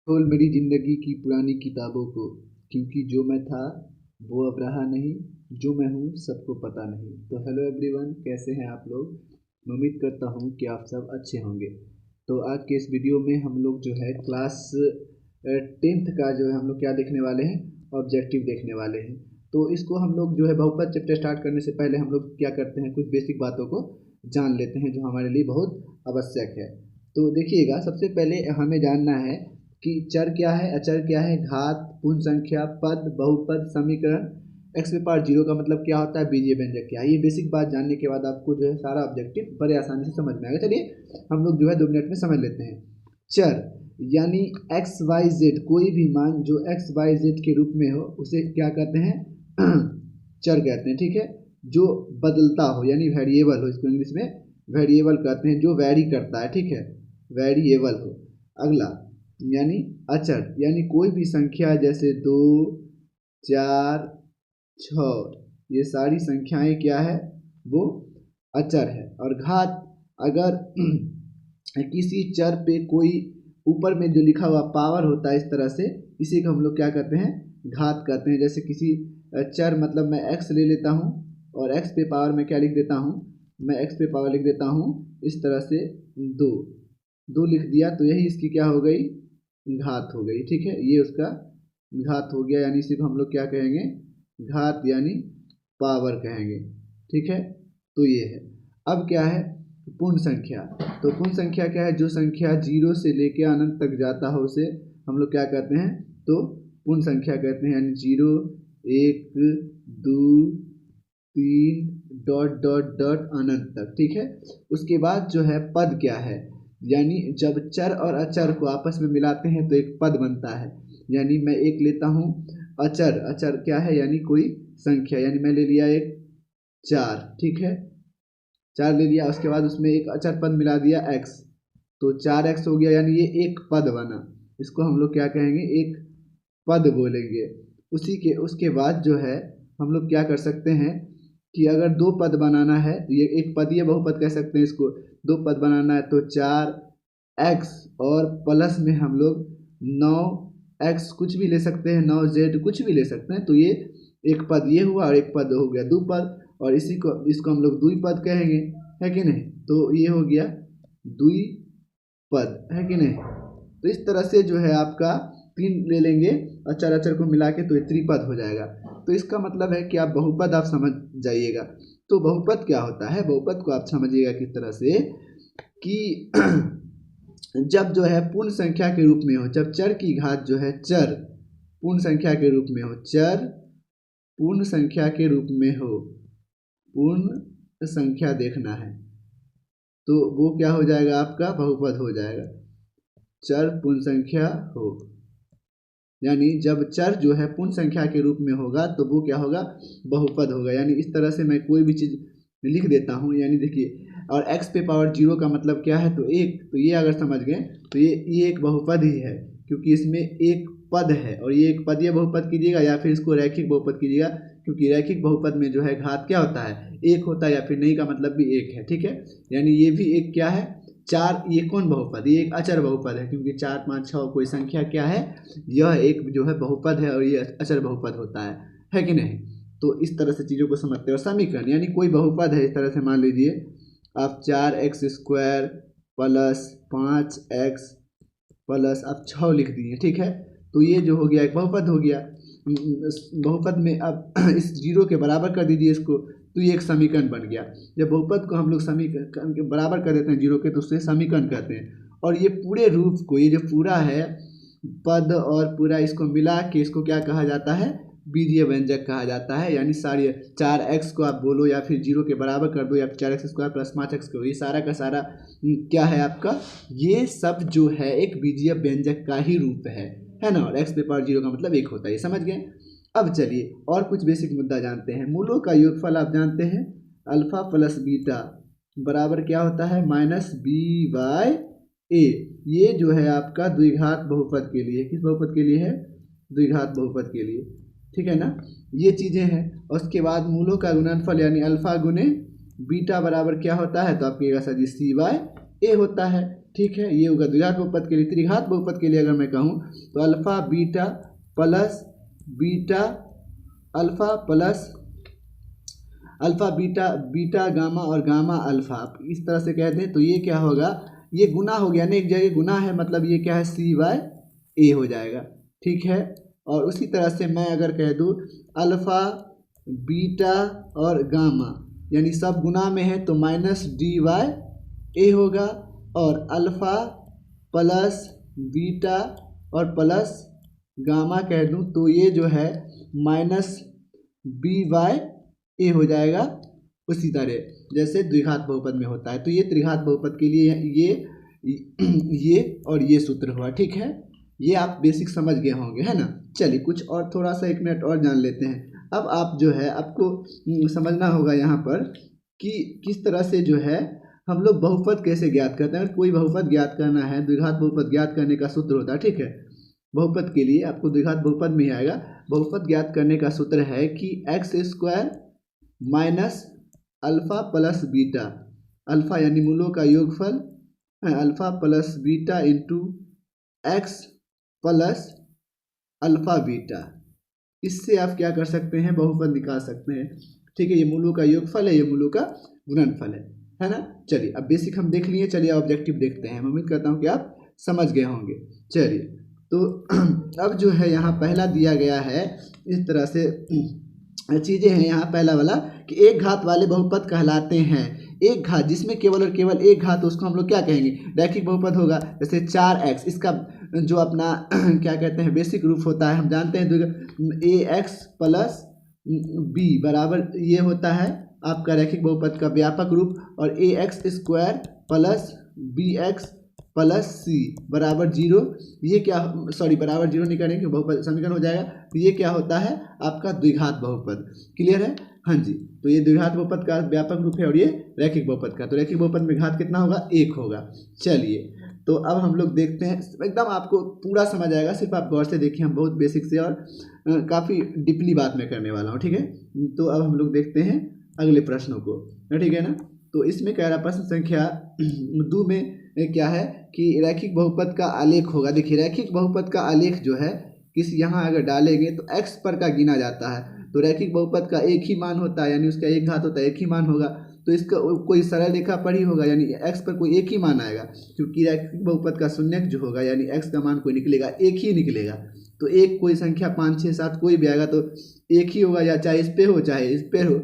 खोल मेरी ज़िंदगी की पुरानी किताबों को, क्योंकि जो मैं था वो अब रहा नहीं, जो मैं हूँ सबको पता नहीं। तो हेलो एवरीवन, कैसे हैं आप लोग। मैं उम्मीद करता हूँ कि आप सब अच्छे होंगे। तो आज के इस वीडियो में हम लोग जो है क्लास 10th का जो है हम लोग क्या देखने वाले हैं, ऑब्जेक्टिव देखने वाले हैं। तो इसको हम लोग जो है बहुपद चैप्टर स्टार्ट करने से पहले हम लोग क्या करते हैं, कुछ बेसिक बातों को जान लेते हैं जो हमारे लिए बहुत आवश्यक है। तो देखिएगा, सबसे पहले हमें जानना है कि चर क्या है, अचर क्या है, घात, पूर्ण संख्या, पद, बहुपद, समीकरण, एक्स पे पावर जीरो का मतलब क्या होता है, बीजीय व्यंजक क्या है। ये बेसिक बात जानने के बाद आपको जो है सारा ऑब्जेक्टिव बड़े आसानी से समझ में आएगा। चलिए हम लोग जो है 2 मिनट में समझ लेते हैं। चर यानी एक्स वाई जेड, कोई भी मान जो एक्स वाई जेड के रूप में हो उसे क्या कहते हैं, चर कहते हैं। ठीक है, जो बदलता हो यानी वेरिएबल हो, इसको इंग्लिश में वेरिएबल कहते हैं, जो वैरी करता है। ठीक है, वेरिएबल हो। अगला यानी अचर, यानी कोई भी संख्या जैसे 2, 4, 6, ये सारी संख्याएं क्या है, वो अचर है। और घात, अगर किसी चर पे कोई ऊपर में जो लिखा हुआ पावर होता है इस तरह से, इसी को हम लोग क्या कहते हैं, घात कहते हैं। जैसे किसी चर, मतलब मैं x ले लेता हूँ और x पे पावर में क्या लिख देता हूँ, मैं x पे पावर लिख देता हूँ इस तरह से 2 लिख दिया, तो यही इसकी क्या हो गई, घात हो गई। ठीक है, ये उसका घात हो गया, यानी इसी को हम लोग क्या कहेंगे, घात यानी पावर कहेंगे। ठीक है, तो ये है। अब क्या है, पूर्ण संख्या। तो पूर्ण संख्या क्या है, जो संख्या 0 से लेके अनंत तक जाता हो उसे हम लोग क्या कहते हैं, तो पूर्ण संख्या कहते हैं। यानी 0, 1, 2, 3 डॉट डॉट डॉट अनंत तक। ठीक है, उसके बाद जो है पद क्या है, यानी जब चर और अचर को आपस में मिलाते हैं तो एक पद बनता है। यानी मैं एक लेता हूँ अचर, अचर क्या है, यानी कोई संख्या, यानी मैं ले लिया एक 4। ठीक है, 4 ले लिया, उसके बाद उसमें एक अचर पद मिला दिया x, तो 4x हो गया, यानी ये एक पद बना। इसको हम लोग क्या कहेंगे, एक पद बोलेंगे। उसी के उसके बाद जो है हम लोग क्या कर सकते हैं कि अगर 2 पद बनाना है, ये एक पदीय बहुपद कह सकते हैं इसको। 2 पद बनाना है तो 4x और प्लस में हम लोग 9x कुछ भी ले सकते हैं, 9z कुछ भी ले सकते हैं। तो ये एक पद ये हुआ और एक पद हो गया द्विपद, और इसको हम लोग द्विपद कहेंगे, है कि नहीं। तो ये हो गया द्विपद, है कि नहीं। तो इस तरह से जो है आपका 3 ले लेंगे अचर अचर को मिला के, तो ये त्रिपद हो जाएगा। तो इसका मतलब है कि आप बहुपद आप समझ जाइएगा। तो बहुपद क्या होता है, बहुपद को आप समझिएगा किस तरह से कि जब जो है पूर्ण संख्या के रूप में हो, जब चर की घात जो है चर पूर्ण संख्या के रूप में हो, चर पूर्ण संख्या के रूप में हो, पूर्ण संख्या देखना है, तो वो क्या हो जाएगा, आपका बहुपद हो जाएगा। चर पूर्ण संख्या हो, यानी जब चर जो है पूर्ण संख्या के रूप में होगा तो वो क्या होगा, बहुपद होगा। यानी इस तरह से मैं कोई भी चीज़ लिख देता हूँ, यानी देखिए, और x पे पावर 0 का मतलब क्या है, तो एक, तो ये अगर समझ गए तो ये एक बहुपद ही है, क्योंकि इसमें एक पद है। और ये एक पदीय बहुपद कीजिएगा या फिर इसको रैखिक बहुपद कीजिएगा, क्योंकि रैखिक बहुपद में जो है घात क्या होता है, एक होता है, या फिर नहीं का मतलब भी एक है। ठीक है, यानी ये भी एक क्या है, 4, ये कौन बहुपद, ये एक अचर बहुपद है, क्योंकि 4, 5, 6 कोई संख्या क्या है, यह एक जो है बहुपद है और ये अचर बहुपद होता है कि नहीं। तो इस तरह से चीज़ों को समझते हैं। और समीकरण यानी कोई बहुपद है, इस तरह से मान लीजिए आप 4x² प्लस 5x प्लस आप 6 लिख दिए। ठीक है, तो ये जो हो गया एक बहुपद हो गया। बहुपद में अब इस 0 के बराबर कर दीजिए इसको, तो ये एक समीकरण बन गया। जब बहुपद को हम लोग समीकरण के बराबर कर देते हैं 0 के, तो उससे समीकरण कहते हैं। और ये पूरे रूप को, ये जो पूरा है पद और पूरा, इसको मिला के इसको क्या कहा जाता है, बीजीय व्यंजक कहा जाता है। यानी सारी 4x को आप बोलो या फिर 0 के बराबर कर दो, या फिर 4x² प्लस 5x करो, ये सारा का सारा क्या है आपका, ये सब जो है एक बीजीय व्यंजक का ही रूप है ना। और x पे पावर 0 का मतलब 1 होता है, ये समझ गए। अब चलिए और कुछ बेसिक मुद्दा जानते हैं। मूलों का योगफल आप जानते हैं, अल्फा प्लस बीटा बराबर क्या होता है, -b/a। ये जो है आपका द्विघात बहुपद के लिए, किस बहुपद के लिए है, द्विघात बहुपद के लिए। ठीक है ना, ये चीज़ें हैं। और उसके बाद मूलों का गुणनफल यानी अल्फा गुने बीटा बराबर क्या होता है, तो आप कहिएगा सर जी c/a होता है। ठीक है, ये होगा द्विघात बहुपद के लिए। त्रिघात बहुपद के लिए अगर मैं कहूँ तो alpha beta plus beta alpha plus alpha beta beta gamma और गामा अल्फा, इस तरह से कहते हैं। तो ये क्या होगा, ये गुना हो गया ना, एक जगह गुना है, मतलब ये क्या है C/A हो जाएगा। ठीक है, और उसी तरह से मैं अगर कह दूँ अल्फ़ा बीटा और गामा, यानी सब गुना में है तो -D/A होगा, और अल्फ़ा प्लस बीटा और प्लस गामा कह दूँ तो ये जो है -B/A हो जाएगा। उसी तरह जैसे द्विघात बहुपद में होता है। तो ये त्रिघात बहुपद के लिए ये और ये सूत्र हुआ। ठीक है, ये आप बेसिक समझ गए होंगे, है ना। चलिए कुछ और थोड़ा सा 1 मिनट और जान लेते हैं। अब आप जो है आपको समझना होगा यहाँ पर कि किस तरह से जो है हम लोग बहुपद कैसे ज्ञात करते हैं। अगर कोई बहुपद ज्ञात करना है, द्विघात बहुपद ज्ञात करने का सूत्र होता है। ठीक है, बहुपद के लिए आपको द्विघात बहुपद में ही आएगा। बहुपद ज्ञात करने का सूत्र है कि x² minus alpha plus beta, alpha यानी मूलों का योगफल, alpha plus beta into x plus alpha beta. इससे आप क्या कर सकते हैं, बहुपद निकाल सकते हैं। ठीक है, ये मूलों का योगफल है, ये मूलों का गुणनफल है ना। चलिए अब बेसिक हम देख लिए, चलिए ऑब्जेक्टिव देखते हैं। मैं उम्मीद करता हूँ कि आप समझ गए होंगे। चलिए तो अब जो है यहाँ पहला दिया गया है, इस तरह से चीज़ें हैं यहाँ। पहला वाला कि एक घात वाले बहुपद कहलाते हैं। एक घात जिसमें केवल और केवल एक घात, उसको हम लोग क्या कहेंगे, रैखिक बहुपद होगा। जैसे 4x, इसका जो अपना क्या कहते हैं बेसिक रूप होता है, हम जानते हैं ax प्लस b बराबर ये होता है आपका रैखिक बहुपद का व्यापक रूप, और ax² plus bx plus c बराबर 0। ये क्या, सॉरी बराबर 0 नहीं करेंगे, बहुपद समीकरण हो जाएगा। तो ये क्या होता है आपका द्विघात बहुपद। क्लियर है, हाँ जी। तो ये द्विघात बहुपद का व्यापक रूप है, और ये रैखिक बहुपद का। तो रैखिक बहुपद में घात कितना होगा, 1 होगा। चलिए तो अब हम लोग देखते हैं, एकदम आपको पूरा समझ आएगा, सिर्फ आप गौर से देखिए। हम बहुत बेसिक से और काफ़ी डीपली बात मैं करने वाला हूँ। ठीक है, तो अब हम लोग देखते हैं अगले प्रश्नों को। ठीक है ना। तो इसमें कह रहा प्रश्न संख्या 2 में क्या है कि रैखिक बहुपद का आलेख होगा। देखिए रैखिक बहुपद का आलेख जो है किसी यहाँ अगर डालेंगे तो x पर का गिना जाता है। तो रैखिक बहुपद का एक ही मान होता है, यानी उसका एक घात होता है, एक ही मान होगा। तो इसका कोई सरल रेखा पर ही होगा, यानी x पर कोई एक ही मान आएगा, क्योंकि रैखिक बहुपद का शून्यक जो होगा यानी x का मान कोई निकलेगा, एक ही निकलेगा। तो एक कोई संख्या 5 6 7 कोई भी आएगा तो एक ही होगा, या चाहे इस पे हो चाहे इस पे हो,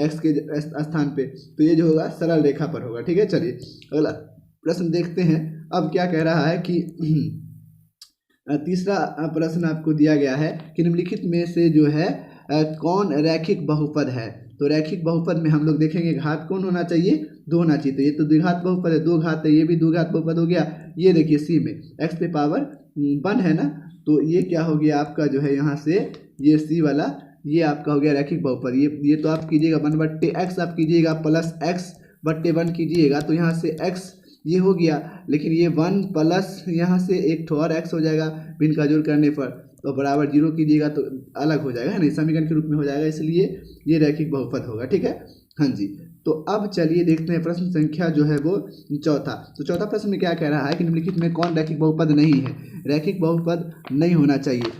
x के स्थान पे। तो ये जो होगा सरल रेखा पर होगा। ठीक है, चलिए अगला प्रश्न देखते हैं। अब क्या कह रहा है कि तीसरा प्रश्न आपको दिया गया है कि निम्नलिखित में से जो है कौन रैखिक बहुपद है। तो रैखिक बहुपद में हम लोग देखेंगे घात कौन होना चाहिए, 2 होना चाहिए। तो ये तो द्विघात बहुपद है, 2 घात है, ये भी द्विघात बहुपद हो गया। ये देखिए सी में x पे पावर 1 है ना, तो ये क्या हो गया आपका जो है यहाँ से ये सी वाला, ये आपका हो गया रैखिक बहुपद। ये तो आप कीजिएगा 1/x आप कीजिएगा प्लस x/1 कीजिएगा, तो यहाँ से x ये हो गया, लेकिन ये 1 प्लस यहाँ से एक ठो और x हो जाएगा भिन्न का जोड़ करने पर, तो बराबर 0 कीजिएगा तो अलग हो जाएगा, है ना, समीकरण के रूप में हो जाएगा, इसलिए ये रैखिक बहुपद होगा। ठीक है, हाँ जी। तो अब चलिए देखते हैं प्रश्न संख्या जो है वो चौथा। तो चौथा प्रश्न में क्या कह रहा है कि निम्नलिखित में कौन रैखिक बहुपद नहीं है, रैखिक बहुपद नहीं होना चाहिए।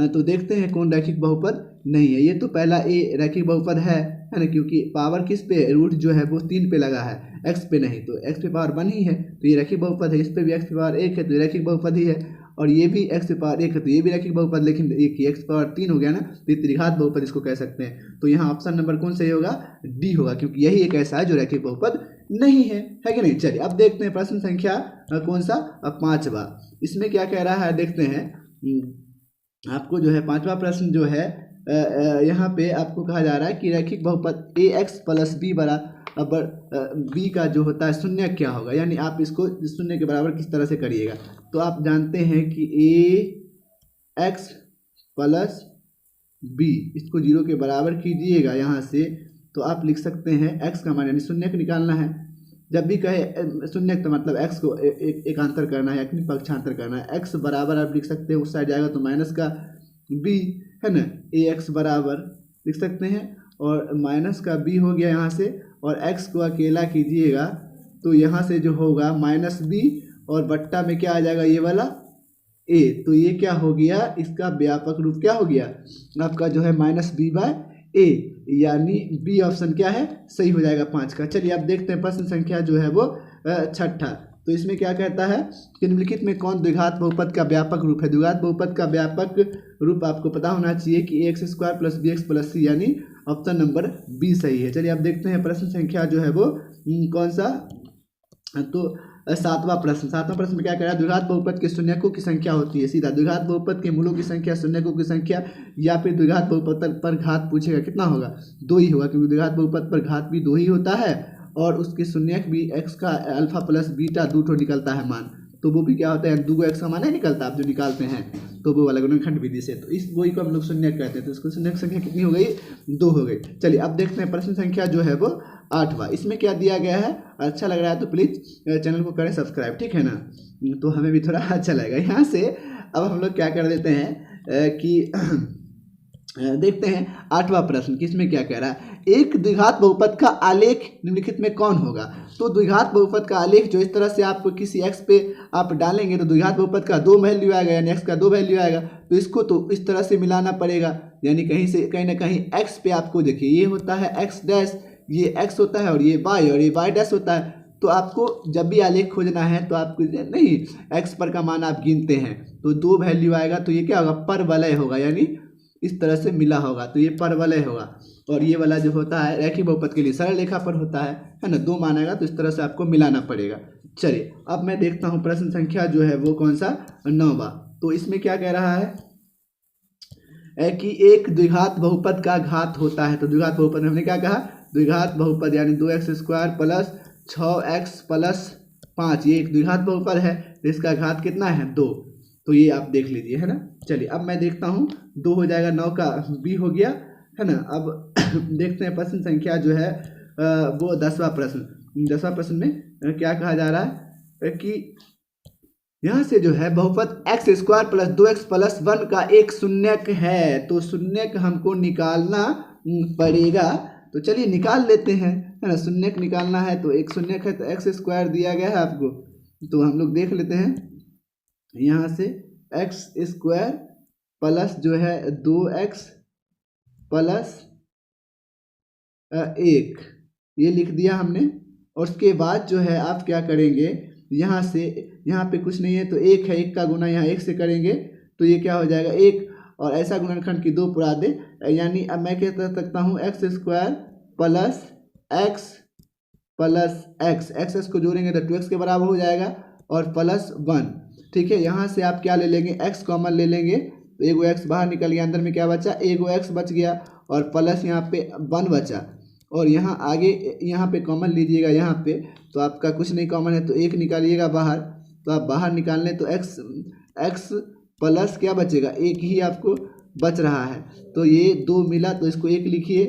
तो देखते हैं कौन रैखिक बहुपद नहीं है। ये तो पहला ए रैखिक बहुपद है ना, क्योंकि पावर किस पे, रूट जो है वो 3 पे लगा है, x पे नहीं। तो x पे पावर 1 ही है तो ये रैखिक बहुपद है। इस पे भी x पे पावर 1 है तो ये रैखिक बहुपद ही है, और ये भी x पे पावर 1 है तो ये भी रैखिक बहुपद। लेकिन एक x पावर 3 हो गया ना, तो ये त्रिघात बहुपद इसको कह सकते हैं। तो यहाँ ऑप्शन नंबर कौन सही होगा, डी होगा, क्योंकि यही एक ऐसा है जो रैखिक बहुपद नहीं है कि नहीं। चलिए अब देखते हैं प्रश्न संख्या कौन सा, 5वां। इसमें क्या कह रहा है देखते हैं। आपको जो है 5वां प्रश्न जो है यहाँ पे आपको कहा जा रहा है कि रैखिक बहुपद ax प्लस b बराबर b का जो होता है शून्य क्या होगा, यानी आप इसको शून्य के बराबर किस तरह से करिएगा। तो आप जानते हैं कि ax प्लस b इसको 0 के बराबर कीजिएगा यहाँ से, तो आप लिख सकते हैं x का मान, यानी शून्य को निकालना है। जब भी कहे शून्य तो मतलब x को एकांतर करना है, एक पक्षांतर करना है। x बराबर आप लिख सकते हैं, उस साइड जाएगा तो माइनस का b है ना, ax बराबर लिख सकते हैं, और माइनस का b हो गया यहाँ से, और x को अकेला कीजिएगा तो यहाँ से जो होगा -b और बट्टा में क्या आ जाएगा ये वाला a। तो ये क्या हो गया, इसका व्यापक रूप क्या हो गया आपका जो है -b/a, यानी बी ऑप्शन क्या है सही हो जाएगा 5 का। चलिए अब देखते हैं प्रश्न संख्या जो है वो छठा। तो इसमें क्या कहता है कि निम्नलिखित में कौन द्विघात बहुपद का व्यापक रूप है। द्विघात बहुपद का व्यापक रूप आपको पता होना चाहिए कि ax² + bx + c, यानी ऑप्शन नंबर बी सही है। चलिए अब देखते हैं प्रश्न संख्या जो है वो कौन सा, तो सातवां प्रश्न में क्या कह रहा है, द्विघात बहुपद के शून्यकों की संख्या होती है। सीधा द्विघात बहुपद के मूलों की संख्या, शून्यकों की संख्या, या फिर द्विघात बहुपद पर घात पूछेगा कितना होगा, 2 ही होगा, क्योंकि द्विघात बहुपद पर घात भी 2 ही होता है और उसके शून्यक भी x का अल्फा प्लस बीटा 2 ठो निकलता है मान, तो वो भी क्या होता है 2 x का मान नहीं निकलता, आप जो निकालते हैं तो वो वाला गुणनखंड विधि से, तो इस वही को हम लोग शून्यक कहते हैं। तो इसको शून्यक संख्या कितनी हो गई, 2 हो गई। चलिए अब देखते हैं प्रश्न संख्या जो है वो 8वां। इसमें क्या दिया गया है, अच्छा लग रहा है तो प्लीज़ चैनल को करें सब्सक्राइब, ठीक है ना, तो हमें भी थोड़ा अच्छा लगेगा। यहाँ से अब हम लोग क्या कर देते हैं कि देखते हैं 8वां प्रश्न, किसमें क्या कह रहा है, एक द्विघात बहुपद का आलेख निम्नलिखित में कौन होगा। तो द्विघात बहुपद का आलेख जो इस तरह से आप किसी x पे आप डालेंगे तो द्विघात बहुपद का 2 वैल्यू आएगा, यानी x का 2 वैल्यू आएगा, तो इसको तो इस तरह से मिलाना पड़ेगा, यानी कहीं ना कहीं x पे आपको देखिए ये होता है x डैश, ये x होता है और ये y और ये y डैश होता है। तो आपको जब भी आलेख खोजना है तो आपको नहीं x पर का मान आप गिनते हैं तो 2 वैल्यू आएगा, तो ये क्या होगा परवलय होगा, यानी इस तरह से मिला होगा, तो ये परवलय होगा। और ये वाला जो होता है रैखिक बहुपद के लिए सरल रेखा पर होता है ना, 2 मान आएगा, तो इस तरह से आपको मिलाना पड़ेगा। चलिए अब मैं देखता हूँ प्रश्न संख्या जो है वो कौन सा, 9वां। तो इसमें क्या कह रहा है कि एक द्विघात बहुपद का घात होता है। तो द्विघात बहुपद में हमने क्या कहा, द्विघात बहुपद यानी 2x² + 6x + 5, ये एक द्विघात बहुपद है, इसका घात कितना है 2, तो ये आप देख लीजिए, है ना। चलिए अब मैं देखता हूँ 2 हो जाएगा, 9 का b हो गया, है ना। अब देखते हैं प्रश्न संख्या जो है वो 10वां प्रश्न। 10वां प्रश्न में क्या कहा जा रहा है कि यहाँ से जो है बहुपद x² + 2x + 1 का एक शून्यक है, तो शून्यक हमको निकालना पड़ेगा। तो चलिए निकाल लेते हैं, है ना, शून्यक निकालना है तो एक शून्यक है तो x² दिया गया है आपको, तो हम लोग देख लेते हैं यहाँ से x² प्लस जो है 2x + 1 ये लिख दिया हमने। और उसके बाद जो है आप क्या करेंगे, यहाँ से यहाँ पे कुछ नहीं है तो 1 है, 1 का गुना यहाँ 1 से करेंगे तो ये क्या हो जाएगा 1, और ऐसा गुणनखंड की 2 पुरा दे, यानी अब मैं क्या कर सकता हूँ x² + x + x को जोड़ेंगे तो 2x के बराबर हो जाएगा और +1, ठीक है। यहाँ से आप क्या ले लेंगे, x कॉमन ले लेंगे तो एगो x बाहर निकल गया, अंदर में क्या बचा, एगो x बच गया और प्लस यहाँ पे 1 बचा, और यहाँ आगे यहाँ पे कॉमन लीजिएगा, यहाँ पे तो आपका कुछ नहीं कॉमन है तो 1 निकालिएगा बाहर, तो आप बाहर निकाल लें तो x प्लस क्या बचेगा, 1 ही आपको बच रहा है, तो ये 2 मिला तो इसको 1 लिखिए,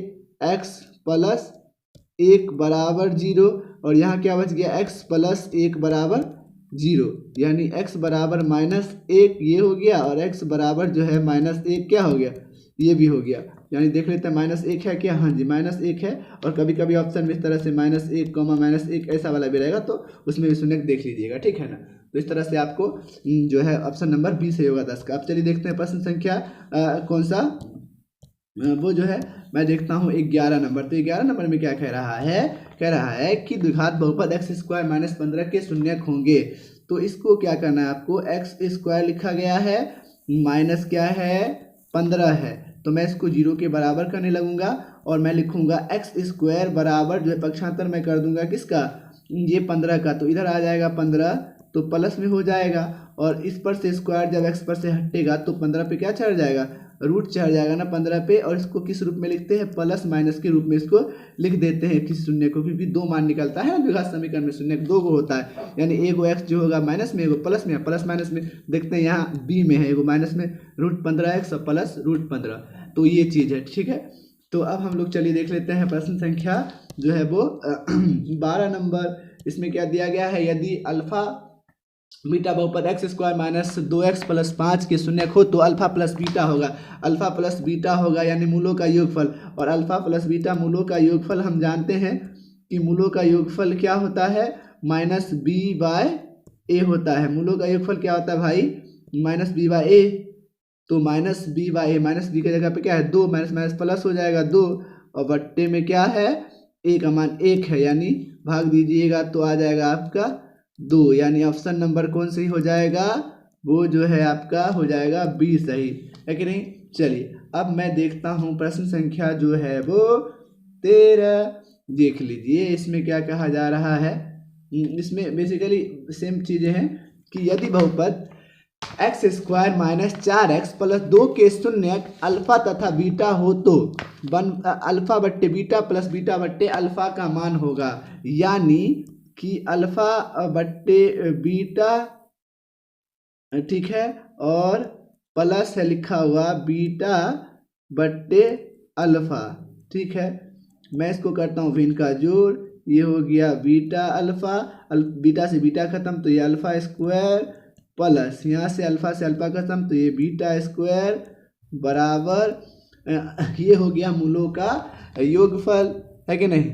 x + 1 = 0, और यहाँ क्या बच गया, x + 1 = 0, यानी x बराबर -1 ये हो गया और x बराबर जो है -1 क्या हो गया, ये भी हो गया, यानी देख लेते हैं -1 है क्या, हाँ जी -1 है। और कभी कभी ऑप्शन में इस तरह से -1, -1 ऐसा वाला भी रहेगा, तो उसमें भी शून्य देख लीजिएगा, ठीक है ना। तो इस तरह से आपको जो है ऑप्शन नंबर 20 सही होगा 10 का। अब चलिए देखते हैं प्रश्न संख्या कौन सा, वो जो है मैं देखता हूँ 11 नंबर। तो 11 नंबर में क्या कह रहा है कि द्विघात बहुपद x² - 15 के शून्यक होंगे। तो इसको क्या करना है आपको, x² लिखा गया है, माइनस क्या है 15 है, तो मैं इसको 0 के बराबर करने लगूंगा और मैं लिखूंगा x² बराबर जो है पक्षांतर मैं कर दूंगा किसका, ये 15 का, तो इधर आ जाएगा 15 तो प्लस में हो जाएगा, और इस पर से स्क्वायर जब x पर से हटेगा तो 15 पे क्या चढ़ जाएगा, रूट चढ़ जाएगा ना 15 पे, और इसको किस रूप में लिखते हैं, प्लस माइनस के रूप में इसको लिख देते हैं किसी शून्य को, क्योंकि 2 मान निकलता है द्विघात समीकरण में, शून्य 2 को होता है, यानी एगो x जो होगा माइनस में, एगो प्लस में, प्लस माइनस में देखते हैं यहाँ b में है, एगो माइनस में √15x और प्लस √15, तो ये चीज़ है, ठीक है। तो अब हम लोग चलिए देख लेते हैं प्रश्न संख्या जो है वो 12 नंबर। इसमें क्या दिया गया है, यदि अल्फा बीटा बहुपद x² - 2x + 5 के शून्यक हो तो अल्फा प्लस बीटा होगा, अल्फा प्लस बीटा होगा यानी मूलों का योगफल, और अल्फा प्लस बीटा मूलों का योगफल हम जानते हैं कि मूलों का योगफल क्या होता है, माइनस बी बाय ए होता है। मूलों का योगफल क्या होता है भाई, माइनस बी बाय ए। तो माइनस बी बाय ए, माइनस बी की जगह पे क्या है 2, माइनस माइनस प्लस हो जाएगा 2, और बट्टे में क्या है ए का मान 1 है, यानी भाग दीजिएगा तो आ जाएगा आपका 2, यानी ऑप्शन नंबर कौन सही हो जाएगा, वो जो है आपका हो जाएगा बी सही है कि नहीं। चलिए अब मैं देखता हूँ प्रश्न संख्या जो है वो 13। देख लीजिए इसमें क्या कहा जा रहा है। इसमें बेसिकली सेम चीज़ें हैं कि यदि बहुपद x square minus 4x plus 2 के शून्य अल्फा तथा बीटा हो तो अल्फा बट्टे बीटा प्लस बीटा बट्टे अल्फा का मान होगा, यानी कि अल्फा बट्टे बीटा, ठीक है, और प्लस है लिखा हुआ बीटा बट्टे अल्फा, ठीक है। मैं इसको करता हूँ भिन्न का जोड़, ये हो गया बीटा अल्फा, बीटा से बीटा खत्म तो ये अल्फा स्क्वायर, प्लस यहाँ से अल्फा खत्म तो ये बीटा स्क्वायर बराबर ये हो गया मूलों का योगफल, है कि नहीं।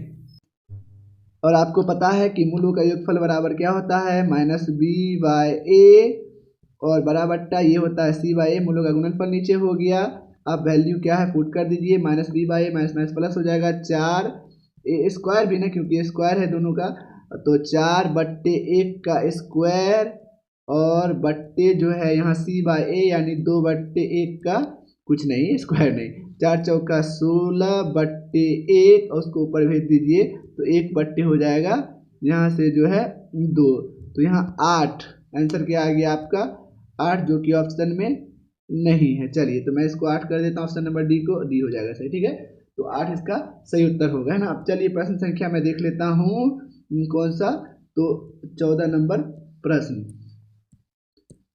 और आपको पता है कि मूलों का योगफल बराबर क्या होता है, माइनस बी बाय ए, और बराबरटा ये होता है सी बाय ए। मूलों का गुणनफल नीचे हो गया। अब वैल्यू क्या है पुट कर दीजिए, माइनस बी बाय ए माइनस माइनस प्लस हो जाएगा 4 ए स्क्वायर भी ना, क्योंकि स्क्वायर है दोनों का, तो 4 बट्टे 1 का स्क्वायर और बट्टे जो है यहाँ सी बाय ए यानी 2 बट्टे 1 का कुछ नहीं, स्क्वायर नहीं, 4 चौका 16 बट्टे 1, और उसको ऊपर भेज दीजिए तो 1 बट्टे हो जाएगा यहाँ से जो है 2, तो यहाँ 8 आंसर क्या आ गया आपका 8, जो कि ऑप्शन में नहीं है। चलिए तो मैं इसको 8 कर देता हूँ, ऑप्शन नंबर डी को, डी हो जाएगा सही, ठीक है। तो 8 इसका सही उत्तर होगा, है ना। अब चलिए प्रश्न संख्या मैं देख लेता हूँ कौन सा, तो 14 नंबर प्रश्न।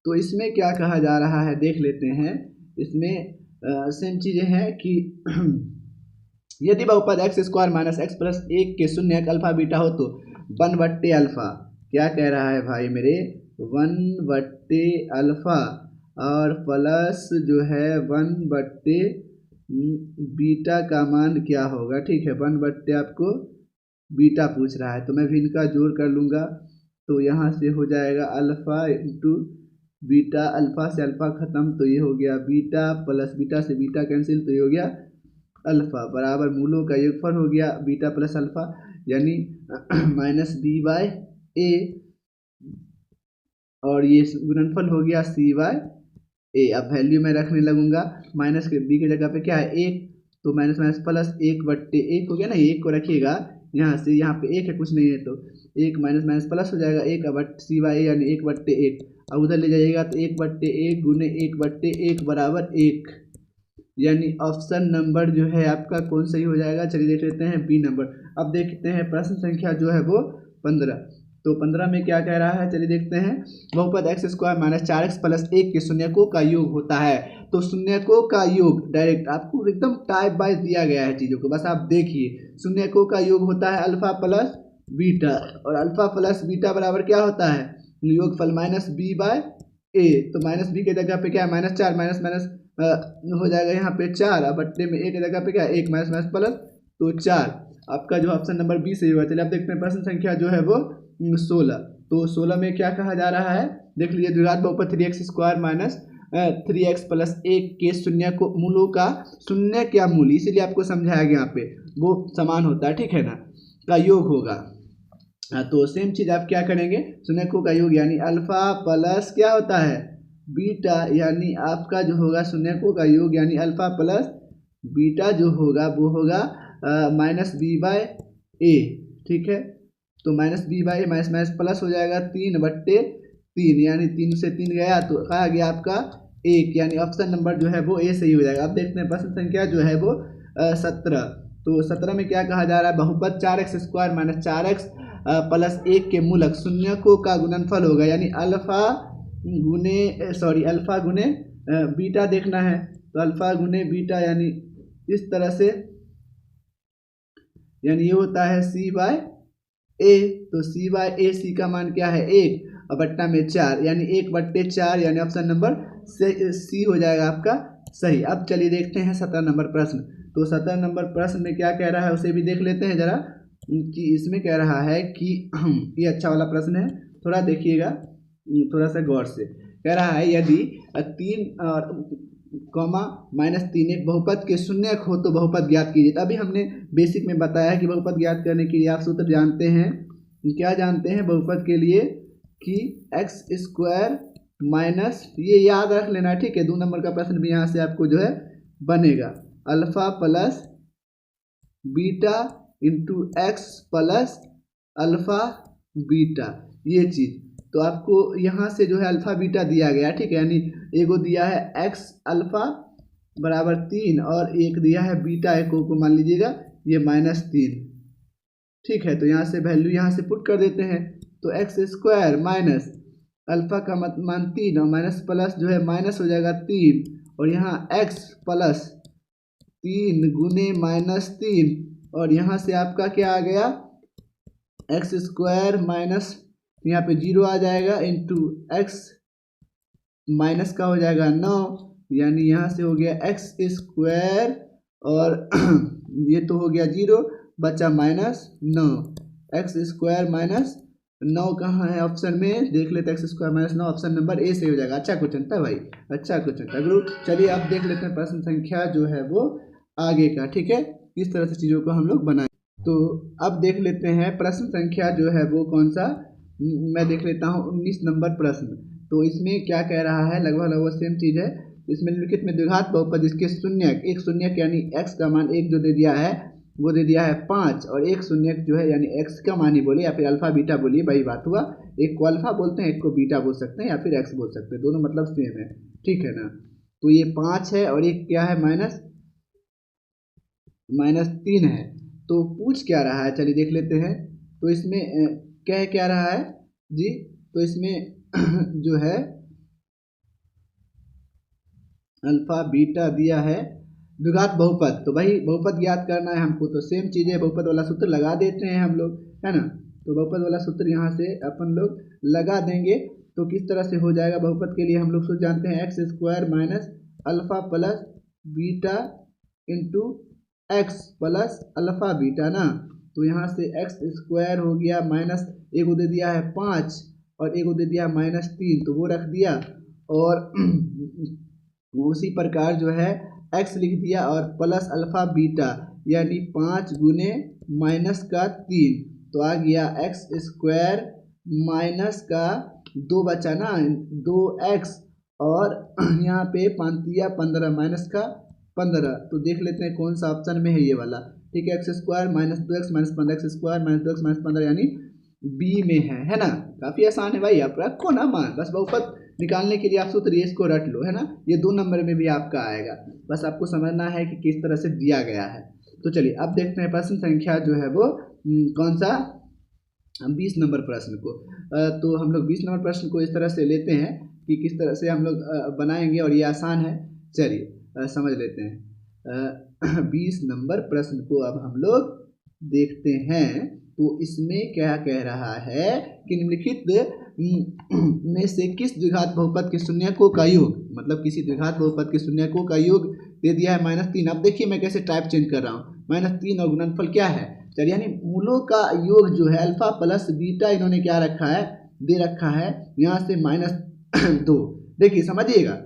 तो इसमें क्या कहा जा रहा है देख लेते हैं। इसमें सेम चीज़ें हैं कि यदि बहुपद x square minus x plus 1 के शून्य अल्फा बीटा हो तो 1 बट्टे अल्फा, क्या कह रहा है भाई मेरे, 1 बट्टे अल्फा और प्लस जो है 1 बट्टे बीटा का मान क्या होगा, ठीक है। 1 बट्टे आपको बीटा पूछ रहा है, तो मैं भी इनका जोड़ कर लूँगा, तो यहाँ से हो जाएगा अल्फ़ा इंटू बीटा, अल्फ़ा से अल्फ़ा ख़त्म तो ये हो गया बीटा, प्लस बीटा से बीटा कैंसिल तो ये हो गया अल्फ़ा, बराबर मूलों का योगफल हो गया बीटा प्लस अल्फ़ा, यानी माइनस बी बाय ए, और ये गुणनफल हो गया सी बाय ए। अब वैल्यू मैं रखने लगूंगा, माइनस के बी की जगह पे क्या है 1, तो माइनस माइनस प्लस 1 बट्टे 1 हो गया ना, 1 को रखिएगा यहाँ से, यहाँ पे 1 है कुछ नहीं है तो 1 माइनस माइनस प्लस हो जाएगा 1 बट सी बाय ए यानी 1 बट्टे 1, अब उधर ले जाइएगा तो 1 बट्टे 1 गुने 1 बट्टे 1 बराबर 1, यानी ऑप्शन नंबर जो है आपका कौन सही हो जाएगा। चलिए देख लेते हैं बी नंबर। अब देखते हैं प्रश्न संख्या जो है वो 15। तो 15 में क्या कह रहा है, चलिए देखते हैं। बहुपद x square minus 4x plus 1 के शून्यकों का योग होता है, तो शून्यकों का योग डायरेक्ट आपको एकदम टाइप वाइज दिया गया है चीज़ों को, बस आप देखिए। शून्यकों का योग होता है अल्फा प्लस बीटा, और अल्फा प्लस बीटा बराबर क्या होता है, योगफल माइनस बी बाय ए, तो माइनस बी के जगह पे क्या है माइनस 4, माइनस माइनस हो जाएगा यहाँ पे 4, अब बट्टे में 1 की जगह पे क्या है 1 माइनस माइनस प्लस तो 4, आपका जो ऑप्शन नंबर बी सही होगा। चलिए अब देखते हैं प्रश्न संख्या जो है वो 16। तो 16 में क्या कहा जा रहा है, देख लीजिए। द्विघात बहुपद 3x square minus 3x plus 1 के शून्य को मूलों का शून्य क्या मूल, इसीलिए आपको समझाया गया यहाँ पे वो समान होता है, ठीक है ना, का योग होगा। तो सेम चीज़ आप क्या करेंगे, शून्यकों का योग यानी अल्फा प्लस क्या होता है बीटा, यानी आपका जो होगा शून्यकों का योग यानी अल्फा प्लस बीटा जो होगा वो होगा माइनस बी बाय ए, ठीक है। तो minus B by minus minus plus हो जाएगा 3 बट्टे 3, यानी 3 से 3 गया तो कहा गया आपका 1, यानी ऑप्शन नंबर जो है वो ए सही हो जाएगा। अब देखते हैं प्रश्न संख्या जो है वो 17। तो 17 में क्या कहा जा रहा है, बहुपद 4x square minus 4x plus 1 के मूलक शून्यकों का गुणनफल होगा, यानी अल्फा गुने बीटा देखना है, तो अल्फा गुने बीटा यानी इस तरह से, यानी ये होता है सी बाय ए, तो सी बाय ए, सी का मान क्या है 1 और बट्टा में 4, यानी 1 बट्टे 4, यानी ऑप्शन नंबर सी हो जाएगा आपका सही। अब चलिए देखते हैं 17 नंबर प्रश्न। तो 17 नंबर प्रश्न में क्या कह रहा है उसे भी देख लेते हैं जरा। कि इसमें कह रहा है कि ये अच्छा वाला प्रश्न है, थोड़ा देखिएगा थोड़ा सा गौर से। कह रहा है यदि 3 और कॉमा -3 एक बहुपद के शून्यक हो तो बहुपद ज्ञात कीजिए। अभी हमने बेसिक में बताया कि बहुपद ज्ञात करने के लिए आप सूत्र जानते हैं, क्या जानते हैं बहुपद के लिए कि एक्स स्क्वायर माइनस, ये याद रख लेना, ठीक है। 2 नंबर का प्रश्न भी यहाँ से आपको जो है बनेगा, alpha plus beta into x plus alpha beta, ये चीज़। तो आपको यहाँ से जो है अल्फा बीटा दिया गया, ठीक है। यानी एगो दिया है एक्स अल्फा बराबर 3 और एक दिया है बीटा एक को मान लीजिएगा ये -3, ठीक है। तो यहाँ से वैल्यू यहाँ से पुट कर देते हैं, तो एक्स स्क्वायर माइनस अल्फा का मान 3 और माइनस प्लस जो है माइनस हो जाएगा 3, और यहाँ एक्स प्लस 3 गुने -3, और यहाँ से आपका क्या आ गया एक्स स्क्वायर माइनस यहाँ पे 0 आ जाएगा इंटू एक्स माइनस का हो जाएगा 9, यानी यहाँ से हो गया एक्स स्क्वायर और ये तो हो गया 0, बचा -9, एक्स स्क्वायर -9 कहाँ है ऑप्शन में, देख लेते हैं। X square -9 option number A से हो जाएगा। अच्छा क्वेश्चन था भाई, अच्छा क्वेश्चन था गुरु। चलिए अब देख लेते हैं प्रश्न संख्या जो है वो आगे का, ठीक है, इस तरह से चीज़ों को हम लोग बनाएं। तो अब देख लेते हैं प्रश्न संख्या जो है वो कौन सा, मैं देख लेता हूँ 19 नंबर प्रश्न। तो इसमें क्या कह रहा है, लगभग सेम चीज़ है। इसमें निम्नलिखित में द्विघात बहुपद जिसके शून्यक, एक शून्यक यानी x का मान 1 जो दे दिया है वो दे दिया है 5, और एक शून्यक जो है यानी x का मान ही बोले या फिर अल्फा बीटा बोलिए, वही बात हुआ। एक को अल्फा बोलते हैं, एक को बीटा बोल सकते हैं या फिर x बोल सकते हैं, दोनों मतलब सेम है, ठीक है ना। तो ये 5 है और एक क्या है -3 है। तो पूछ क्या रहा है, चलिए देख लेते हैं। तो इसमें क्या रहा है जी, तो इसमें जो है अल्फा बीटा दिया है द्विघात बहुपद, तो भाई बहुपद ज्ञात करना है हमको, तो सेम चीज़ है, बहुपद वाला सूत्र लगा देते हैं हम लोग, है ना। तो बहुपद वाला सूत्र यहाँ से अपन लोग लगा देंगे। तो किस तरह से हो जाएगा बहुपद के लिए हम लोग सूत्र जानते हैं, x square minus alpha plus beta into x plus alpha beta ना। तो यहाँ से एक्स स्क्वायर हो गया माइनस, एक दे दिया है 5 और एक दे दिया है -3, तो वो रख दिया, और उसी प्रकार जो है x लिख दिया और प्लस अल्फा बीटा यानी 5 गुने -3, तो आ गया एक्स स्क्वायर माइनस का 2 बचा ना 2x, और यहाँ पे 5×15 -15, तो देख लेते हैं कौन सा ऑप्शन में है ये वाला, ठीक है। X square -2x -15, x square -2x -15 यानी बी में है ना। काफ़ी आसान है भाई, आप रखो ना मान, बस बहुपद निकालने के लिए आप सूत्र ये इसको रट लो, है ना। ये 2 नंबर में भी आपका आएगा, बस आपको समझना है कि किस तरह से दिया गया है। तो चलिए अब देखते हैं प्रश्न संख्या जो है वो कौन सा, 20 नंबर प्रश्न को। तो हम लोग 20 नंबर प्रश्न को इस तरह से लेते हैं कि किस तरह से हम लोग बनाएंगे, और ये आसान है, चलिए समझ लेते हैं। 20 नंबर प्रश्न को अब हम लोग देखते हैं। तो इसमें क्या कह रहा है कि निम्नलिखित में से किस द्विघात बहुपद के शून्यकों का योग, मतलब किसी द्विघात बहुपद के शून्यकों का योग दे दिया है -3। अब देखिए मैं कैसे टाइप चेंज कर रहा हूँ, -3 और गुणनफल क्या है, चलिए यानी मूलों का योग जो है अल्फा प्लस बीटा इन्होंने क्या रखा है, दे रखा है यहाँ से -2, देखिए समझिएगा।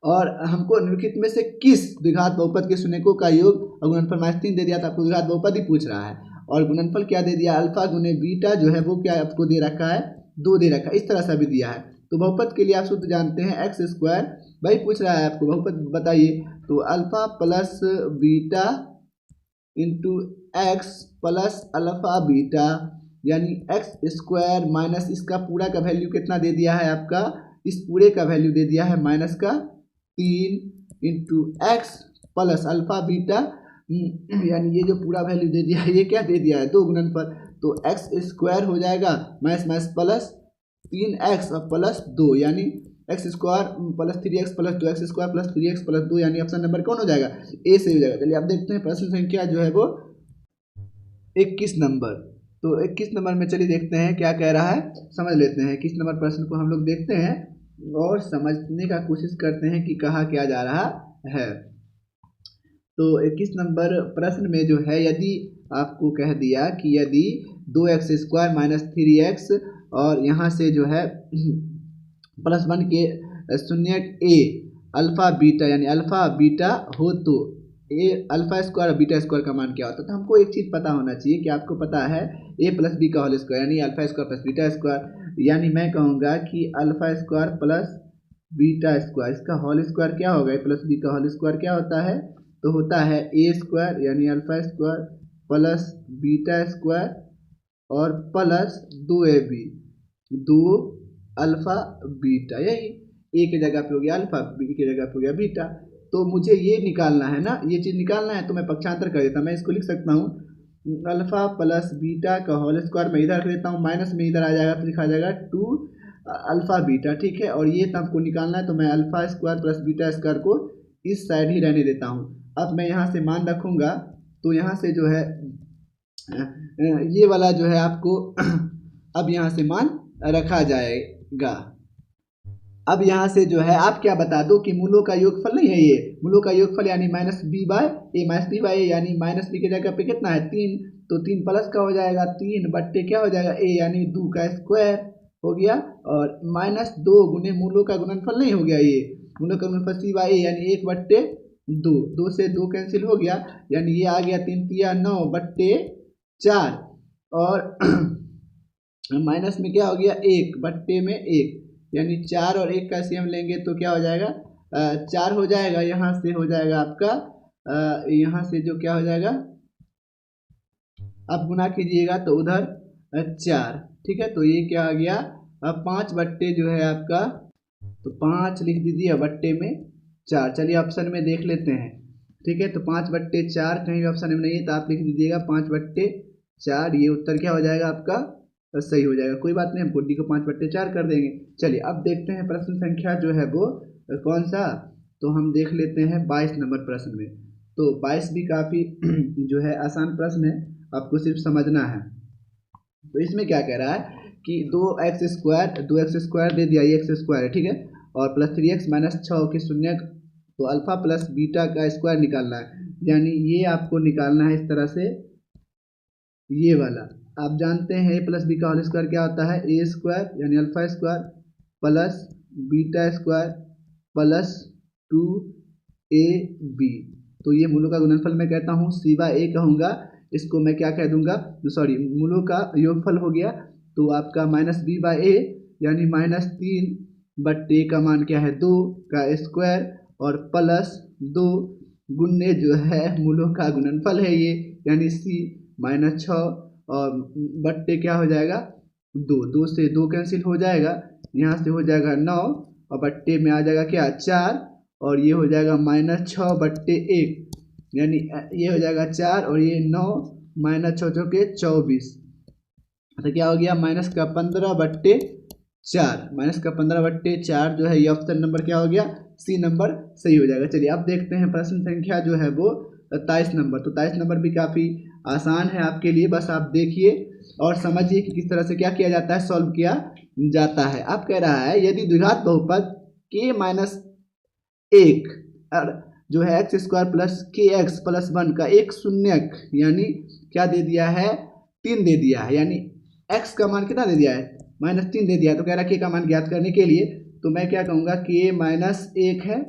और हमको निम्नलिखित में से किस द्विघात बहुपद के शून्यकों का योग और गुणनफल -3 दे दिया था, आपको द्विघात बहुपद ही पूछ रहा है, और गुणनफल क्या दे दिया, अल्फा गुने बीटा जो है वो क्या आपको दे रखा है 2 दे रखा है, इस तरह से भी दिया है। तो बहुपद के लिए आप सूत्र जानते हैं, एक्स स्क्वायर, भाई पूछ रहा है आपको बहुपद बताइए, तो alpha plus beta into x plus alpha beta यानी एक्स स्क्वायर माइनस इसका पूरा का वैल्यू कितना दे दिया है आपका, इस पूरे का वैल्यू दे दिया है -3 into x plus alpha beta, यानी ये जो पूरा वैल्यू दे दिया है ये क्या दे दिया है 2 गुणनफल, तो एक्स स्क्वायर हो जाएगा माइनस प्लस 3x और प्लस 2 यानी x square plus 3x plus 2 x square plus 3x plus 2 यानी ऑप्शन नंबर कौन हो जाएगा, ए से हो जाएगा। चलिए अब देखते हैं प्रश्न संख्या जो है वो 21 नंबर। तो 21 नंबर में चलिए देखते हैं क्या कह रहा है, समझ लेते हैं। 21 नंबर प्रश्न को हम लोग देखते हैं और समझने का कोशिश करते हैं कि कहा क्या जा रहा है। तो 21 नंबर प्रश्न में जो है, यदि आपको कह दिया कि यदि 2x² माइनस 3x और यहाँ से जो है +1 के शून्यक ए अल्फ़ा बीटा यानी अल्फ़ा बीटा हो तो ए अल्फ़ा स्क्वायर और बीटा स्क्वायर का मान क्या होता है। तो हमको एक चीज़ पता होना चाहिए कि आपको पता है ए प्लस बी का होल स्क्वायर यानी alpha square plus beta square, यानी मैं कहूँगा कि alpha square plus beta square, इसका होल स्क्वायर क्या होगा, ए प्लस बी का होल स्क्वायर क्या होता है, तो होता है ए स्क्वायर यानी alpha square plus beta square और प्लस 2ab 2 अल्फ़ा बीटा, यही ए की जगह पे हो गया अल्फ़ा, बी की जगह पे हो गया बीटा। तो मुझे ये निकालना है ना, ये चीज़ निकालना है, तो मैं पक्षांतर कर देता हूँ। मैं इसको लिख सकता हूँ अल्फ़ा प्लस बीटा का होल स्क्वायर मैं इधर रख देता हूँ, माइनस में इधर आ जाएगा तो लिखा जाएगा 2 अल्फ़ा बीटा, ठीक है। और ये तो आपको निकालना है, तो मैं alpha square plus beta square को इस साइड ही रहने देता हूँ। अब मैं यहाँ से मान रखूँगा तो यहाँ से जो है ये वाला जो है आपको अब यहाँ से मान रखा जाएगा। अब यहाँ से जो है आप क्या बता दो कि मूलों का योगफल नहीं है, ये मूलों का योगफल यानी माइनस बी बाय ए यानी माइनस बी की जगह पे कितना है 3, तो 3 प्लस का हो जाएगा 3 बट्टे क्या हो जाएगा ए यानी 2 का स्क्वायर हो गया, और माइनस 2 गुने मूलों का गुणनफल नहीं हो गया, ये मूलों का गुणनफल सी बाय ए यानी 1 बट्टे 2, 2 से 2 कैंसिल हो गया यानी ये आ गया 3 तिया 9 बट्टे 4 और माइनस में क्या हो गया 1 बट्टे में 1 यानी 4 और 1 का सीएम लेंगे तो क्या हो जाएगा 4 हो जाएगा। यहाँ से हो जाएगा आपका यहाँ से जो क्या हो जाएगा, आप गुना कीजिएगा तो उधर 4, ठीक है। तो ये क्या आ गया 5 बट्टे जो है आपका, तो 5 लिख दीजिए बट्टे में 4। चलिए ऑप्शन में देख लेते हैं, ठीक है। तो 5 बट्टे 4 कहीं भी ऑप्शन में नहीं है तो आप लिख दीजिएगा 5 बट्टे 4, ये उत्तर क्या हो जाएगा आपका सही हो जाएगा। कोई बात नहीं, हम डी को 5 बट्टे 4 कर देंगे। चलिए अब देखते हैं प्रश्न संख्या जो है वो कौन सा, तो हम देख लेते हैं 22 नंबर प्रश्न में। तो 22 भी काफ़ी जो है आसान प्रश्न है, आपको सिर्फ समझना है। तो इसमें क्या कह रहा है कि 2x स्क्वायर दे दिया, ये एक्स स्क्वायर है, ठीक है, और प्लस 3x माइनस 6 के शून्य, तो अल्फा प्लस बीटा का स्क्वायर निकालना है, यानी ये आपको निकालना है इस तरह से। ये वाला आप जानते हैं ए प्लस बी का होल स्क्वायर क्या होता है, ए स्क्वायर यानी alpha square plus beta square plus 2ab। तो ये मूलों का गुणनफल मैं कहता हूँ सी बाय ए कहूँगा, इसको मैं क्या कह दूंगा, सॉरी मूलों का योगफल हो गया। तो आपका माइनस बी बाय ए यानी माइनस 3 बट्टे का मान क्या है 2 का स्क्वायर और प्लस 2 गुने जो है मूलों का गुणनफल है ये यानी सी माइनस 6 और बट्टे क्या हो जाएगा 2, 2 से 2 कैंसिल हो जाएगा, यहाँ से हो जाएगा 9 और बट्टे में आ जाएगा क्या 4 और ये हो जाएगा माइनस 6 बट्टे 1 यानी ये हो जाएगा 4 और ये 9 माइनस 6 के 24, तो क्या हो गया माइनस का 15 बट्टे 4, माइनस का 15 बट्टे 4 जो है ये ऑप्शन नंबर क्या हो गया सी नंबर सही हो जाएगा। चलिए अब देखते हैं प्रश्न संख्या जो है वो 23 नंबर। तो 23 नंबर भी काफ़ी आसान है आपके लिए, बस आप देखिए और समझिए कि किस तरह से क्या किया जाता है, सॉल्व किया जाता है। आप कह रहा है यदि द्विघात बहुपद k माइनस 1 जो है एक्स स्क्वायर प्लस के एक्स प्लस 1 का एक शून्यक यानी क्या दे दिया है 3 दे दिया है, यानी x का मान कितना दे दिया है माइनस 3 दे दिया है, तो कह रहा है k का मान ज्ञात करने के लिए तो मैं क्या कहूँगा k माइनस 1 है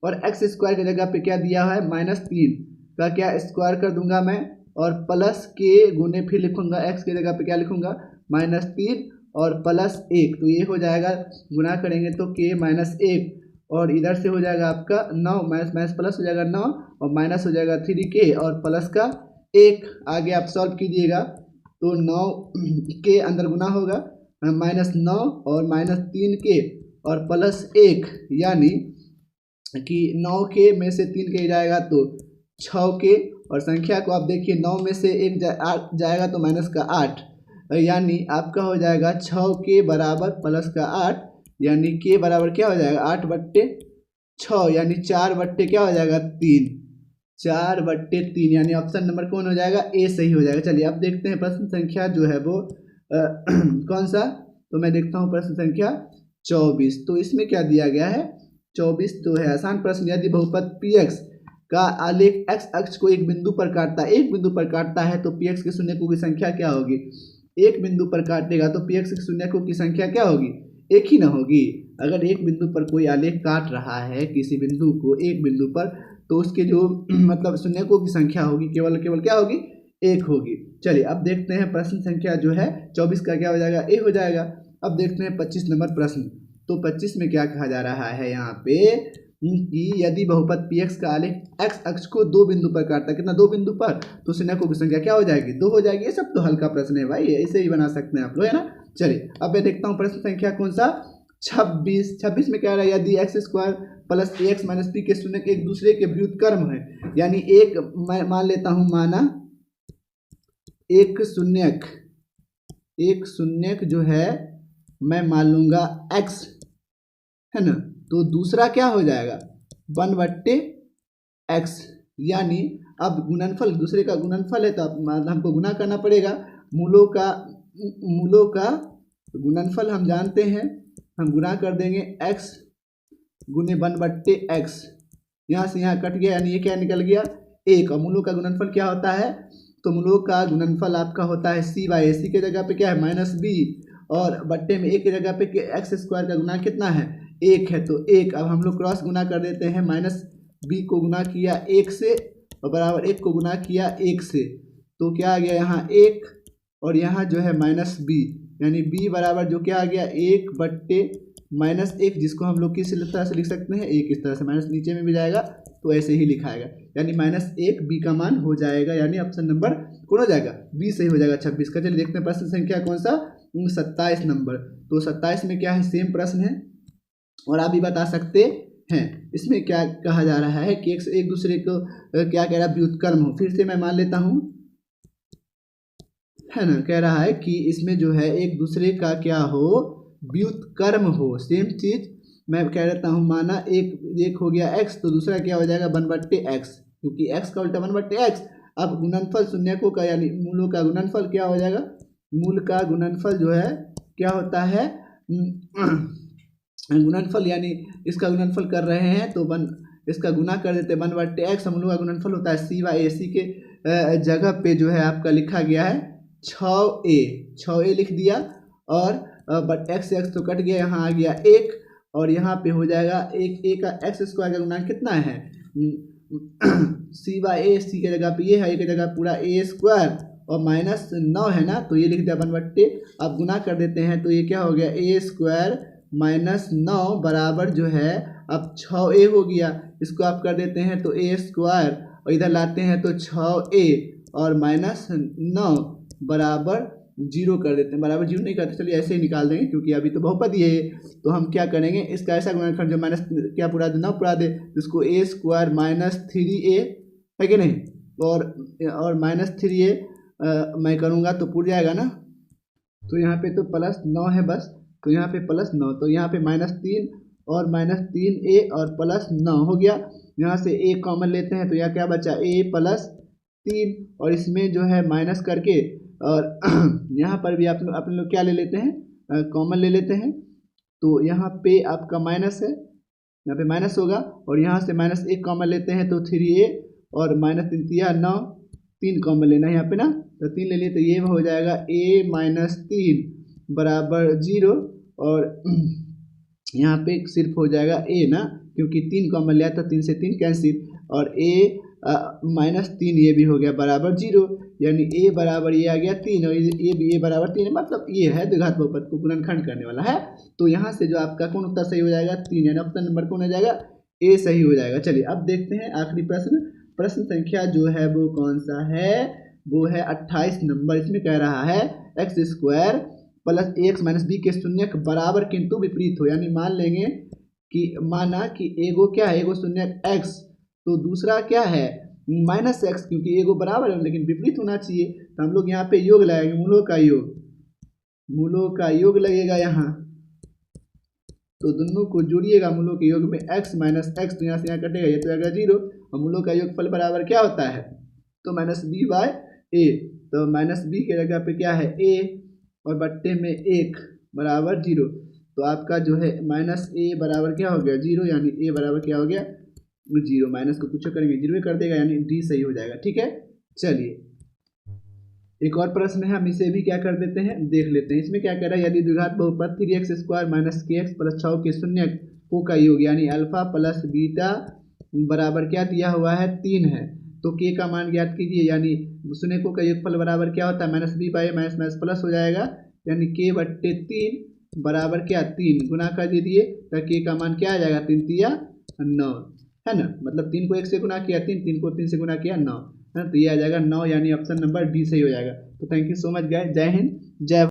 और एक्स स्क्वायर की जगह पे क्या दिया है माइनस 3 का क्या स्क्वायर कर दूंगा मैं और प्लस के गुने फिर लिखूंगा x की जगह पे क्या लिखूंगा माइनस 3 और प्लस 1, तो ये हो जाएगा गुना करेंगे तो k माइनस 1 और इधर से हो जाएगा आपका 9 माइनस माइनस प्लस हो जाएगा 9 और माइनस हो जाएगा 3k और प्लस का 1। आगे आप सॉल्व कीजिएगा तो 9 के अंदर गुना होगा माइनस 9 और माइनस 3k और प्लस 1 यानी कि 9 के में से 3 के जाएगा तो 6 के और संख्या को आप देखिए 9 में से 1 जाएगा तो माइनस का 8 यानी आपका हो जाएगा 6 के बराबर प्लस का 8 यानी के बराबर क्या हो जाएगा 8 बट्टे 6 यानी 4 बट्टे क्या हो जाएगा 3, 4 बट्टे 3 यानी ऑप्शन नंबर कौन हो जाएगा ए सही हो जाएगा। चलिए अब देखते हैं प्रश्न संख्या जो है वो कौन सा, तो मैं देखता हूँ प्रश्न संख्या 24। तो इसमें क्या दिया गया है 24 तो है आसान प्रश्न, यदि बहुपद px का आलेख एक्स अक्ष को एक बिंदु पर काटता है, एक बिंदु पर काटता है तो पी एक्स के शून्यकों की संख्या क्या होगी? एक बिंदु पर काटेगा तो पी एक्स के शून्यकों की संख्या क्या होगी? एक ही ना होगी। अगर एक बिंदु पर कोई आलेख काट रहा है किसी बिंदु को एक बिंदु पर, तो उसके जो मतलब शून्यकों की संख्या होगी केवल केवल क्या होगी? एक होगी। चलिए अब देखते हैं प्रश्न संख्या जो है 24 का क्या हो जाएगा? ए हो जाएगा। अब देखते हैं 25 नंबर प्रश्न। तो 25 में क्या कहा जा रहा है यहाँ पे कि यदि बहुपद पी एक्स का आलेख एक्स अक्ष को दो बिंदु पर काटता है, कितना? दो बिंदु पर, तो शून्यकों की संख्या क्या हो जाएगी? दो हो जाएगी। ये सब तो हल्का प्रश्न है भाई, ऐसे ही बना सकते हैं आप लोग, है ना। चलिए अब मैं देखता हूँ प्रश्न संख्या कौन सा? 26। 26 में क्या रहा है? यदि एक्स स्क्वायर प्लस ए एक्स माइनस बी के शून्यक एक दूसरे के व्युत्क्रम है, यानी एक मैं मान लेता हूँ, माना एक शून्यक जो है मैं मान लूंगा एक्स, है ना, तो दूसरा क्या हो जाएगा? 1/x। यानी अब गुणनफल, दूसरे का गुणनफल है तो हमको गुना करना पड़ेगा। मूलों का गुणनफल हम जानते हैं, हम गुना कर देंगे x गुने 1/x। यहाँ से यहाँ कट गया, यानी ये क्या निकल गया? 1। और मूलों का गुणनफल क्या होता है? तो मूलों का गुणनफल आपका होता है c/a। के जगह पे क्या है? -b, और बट्टे में a की जगह पे एक्स स्क्वायर का गुना कितना है? 1 है, तो 1। अब हम लोग क्रॉस गुना कर देते हैं। -b को गुना किया 1 से और बराबर 1 को गुना किया 1 से, तो क्या आ गया यहाँ? 1, और यहाँ जो है -b, यानी b बराबर जो क्या आ गया? 1/-1, जिसको हम लोग किस तरह से लिख सकते हैं? एक इस तरह से, माइनस नीचे में भी जाएगा तो ऐसे ही लिखाएगा, यानी -1 b का मान हो जाएगा, यानी ऑप्शन नंबर कौन हो जाएगा? बी सही हो जाएगा 26 का। चलिए देखते हैं प्रश्न संख्या कौन सा? 27 नंबर। तो 27 में क्या है? सेम प्रश्न है और आप भी बता सकते हैं। इसमें क्या कहा जा रहा है कि एक दूसरे को क्या कह रहा है? व्युत्क्रम हो। फिर से मैं मान लेता हूँ, है ना, कह रहा है कि इसमें जो है एक दूसरे का क्या हो? व्युत्क्रम हो। सेम चीज मैं कह देता हूँ, माना एक हो गया x, तो दूसरा क्या हो जाएगा? 1/x, क्योंकि x का उल्टा 1/x। अब गुणनफल शून्यकों का यानी मूलों का गुणनफल क्या हो जाएगा? मूल का गुणनफल जो है क्या होता है? गुणनफल, यानी इसका गुणनफल कर रहे हैं तो इसका गुना कर देते हैं 1/x। हम लोग का गुणनफल होता है c/a। के जगह पे जो है आपका लिखा गया है 6a लिख दिया, और बट x तो कट गया, यहाँ आ गया 1, और यहाँ पे हो जाएगा a का एक्स स्क्वायर का गुना कितना है? c/a, c के जगह पे ये है, a की जगह पूरा a² और -9 है ना, तो ये लिख दिया 1/। अब गुना कर देते हैं तो ये क्या हो गया? a² -9 बराबर जो है अब 6a हो गया। इसको आप कर देते हैं तो a² और इधर लाते हैं तो 6a और -9 बराबर 0 कर देते हैं। बराबर 0 नहीं करते, चलिए ऐसे ही निकाल देंगे क्योंकि अभी तो बहुपद ये है। तो हम क्या करेंगे? इसका ऐसा गुणनखंड जो माइनस क्या पूरा दे? 9 पूरा दे, इसको a² -3a है कि नहीं, और -3a मैं करूँगा तो पूरा जाएगा ना। तो यहाँ पे तो +9 है बस, तो यहाँ पे +9, तो यहाँ पे -3 और -3a और +9 हो गया। यहाँ से a कॉमन लेते हैं तो यहाँ क्या बचा? a +3, और इसमें जो है माइनस करके, और यहाँ पर भी अपने लोग क्या ले लेते हैं? कॉमन ले लेते हैं। तो यहाँ पे आपका माइनस है, यहाँ पे माइनस होगा, और यहाँ से -1 कॉमन लेते हैं तो 3a और -3 3 कॉमन लेना है यहाँ पे ना, तो 3 ले लिए तो ये हो जाएगा a -3 बराबर 0, और यहाँ पे सिर्फ हो जाएगा a ना, क्योंकि 3 कॉमन लिया तो 3 से 3 कैंसिल, और a -3 ये भी हो गया बराबर 0, यानी a बराबर ये आ गया 3 और ये भी a बराबर 3 है, मतलब ये है द्विघात बहुपद को गुणनखंड करने वाला है। तो यहाँ से जो आपका कौन उत्तर सही हो जाएगा? 3, यानी ऑप्शन नंबर कौन हो जाएगा? a सही हो जाएगा। चलिए अब देखते हैं आखिरी प्रश्न। प्रश्न संख्या जो है वो कौन सा है? वो है 28 नंबर। इसमें कह रहा है x² plus ax minus B के शून्यक बराबर किंतु विपरीत हो। यानी मान लेंगे कि माना कि एगो क्या है? एगो शून्यक x, तो दूसरा क्या है? -x, क्योंकि एगो बराबर है लेकिन विपरीत होना चाहिए। तो हम लोग यहाँ पे योग लगाएंगे, मूलों का योग लगेगा यहाँ, तो दोनों को जोड़िएगा। मूलों के योग में x -x, तो यहाँ से यहाँ कटेगा, ये तो आएगा 0, और मूलों का योगफल बराबर क्या होता है? तो -b/a, तो -b के जगह पे क्या है? a और बट्टे में 1 बराबर 0, तो आपका जो है -a बराबर क्या हो गया? 0, यानी a बराबर क्या हो गया? जीरो, माइनस को कुछ करेंगे जीरो कर देगा, यानी डी सही हो जाएगा। ठीक है, चलिए एक और प्रश्न है, हम इसे भी क्या कर देते हैं, देख लेते हैं। इसमें क्या कह रहा है, यदि द्विघात बहुपद 3x² माइनस kx प्लस 6 के शून्य को का योग यानी अल्फा प्लस बीटा बराबर क्या दिया हुआ है, 3 है, तो के का मान ज्ञात कीजिए। यानी शून्य को का योगफल बराबर क्या होता है, minus B by minus minus plus हो जाएगा, यानी के बट्टे 3 बराबर क्या 3 गुना कर दीजिए, तो के का मान क्या आ जाएगा, 3 तिया 9, है ना। मतलब 3 को 1 से गुना किया 3, 3 को 3 से गुना किया 9, है ना। तो ये आ जाएगा 9, यानी ऑप्शन नंबर डी सही हो जाएगा। तो thank you so much guys, जय हिंद जय